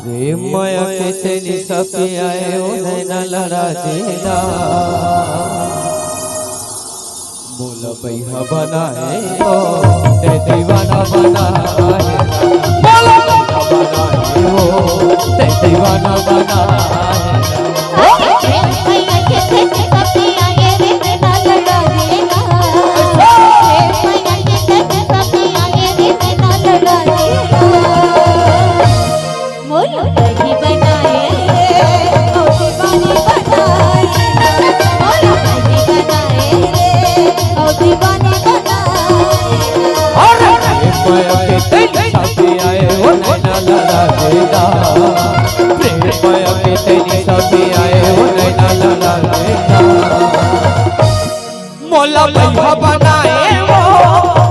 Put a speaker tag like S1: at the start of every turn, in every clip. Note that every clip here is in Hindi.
S1: प्रेमया के तेरी सपियाए ओ नैना लड़ा देना बोल बैहा बनाए ओ ते दीवाना बनाए बोल बैहा बनाए ओ ते दीवाना बनाए मोला बैहा बनाए वो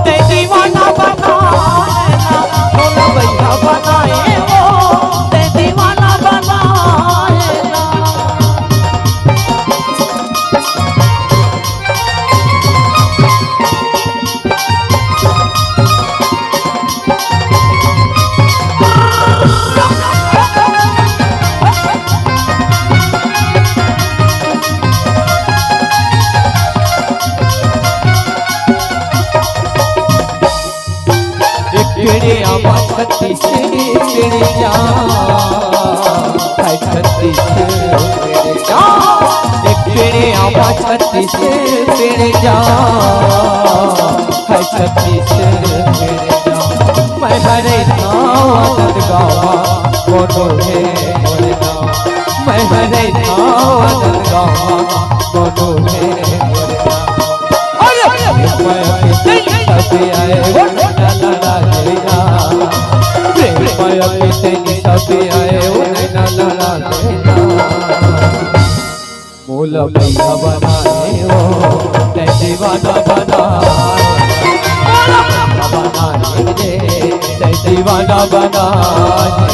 S1: ते दीवाना बनाए मोला बैहा बनाए वो ते दीवाना बनाए तेरे आवाज छत्ती से तेरे जान है छत्ती से तेरे जान एक तेरे आवाज छत्ती से तेरे जान है छत्ती से तेरे जान मैं हरे नाम गावा बोलो है बोले ना मैं हरे नाम गावा बोलो है बोले ना अरे मैं तेरे आए वो ला देना प्रेम माया के तेरी सभी आए ओ नैना लड़ा देना मोला बैहा बनाए ओ ते दीवाना बनाए मोला बैहा बनाए ते दीवाना बनाए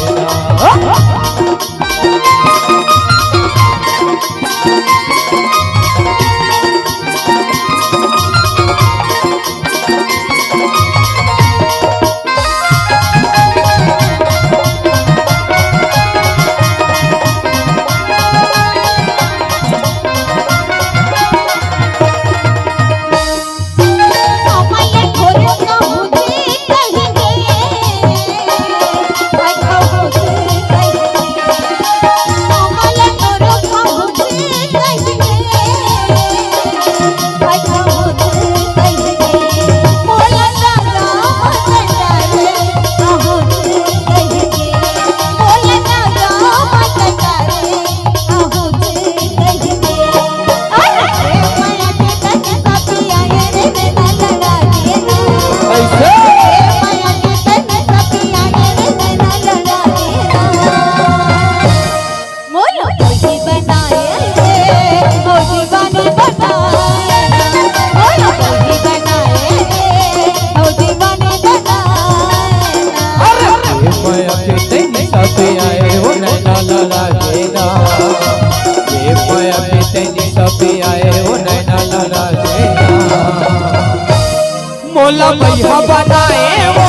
S1: मोला बैहा बनाए वो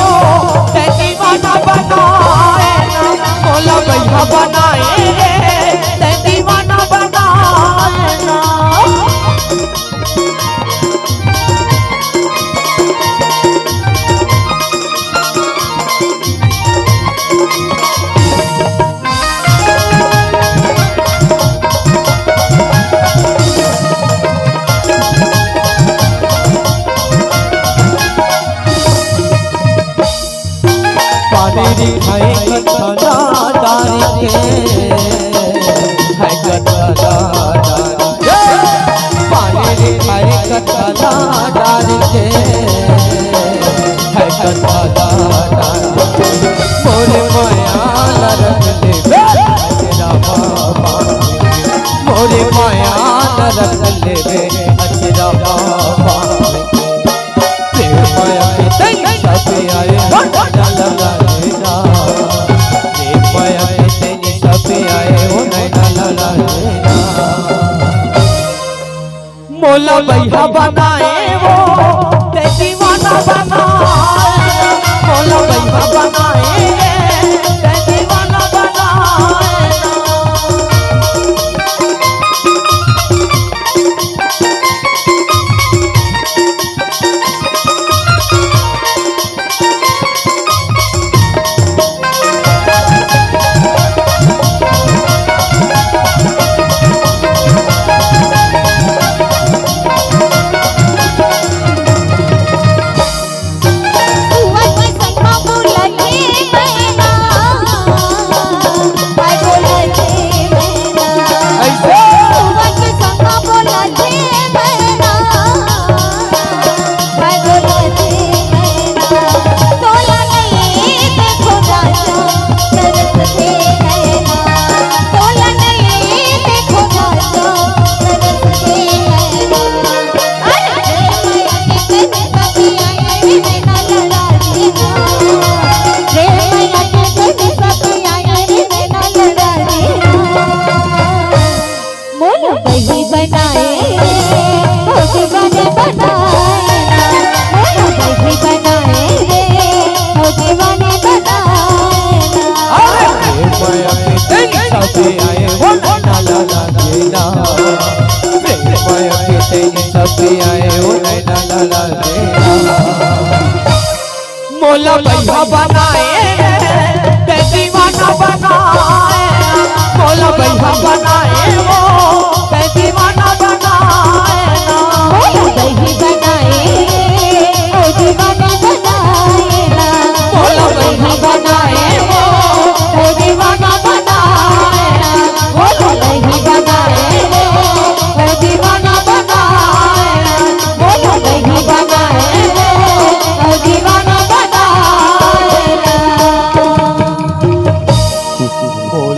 S1: ते दीवाना बनाए मोला बैहा बनाए ते दीवाना बनाए तेरी है कथा दारी के है कथा दारी पानी है कथा दारी के है कथा दारी मोरे माया लरक ले तेरा बाबा मोरे माया लरक ले तेरा बाबा तेरे माया के तेरी सभी आए लगा मोला बैहा बनाए वो ते दीवाना बनाए मोला बैहा बनाए ते दीवाना बनाए बोला भैया बनाए ते दीवाना बनाए, बोला भैया बनाए वो ते दीवाना बनाए,
S2: बोला दही बनाए ओ दीवाना बनाए ना,
S1: बोला भैया बनाए वो ते दीवाना बनाए,
S2: बोला दही बनाए ओ दीवाना बनाए, बोला दही बनाए ओ दीवाना बनाए।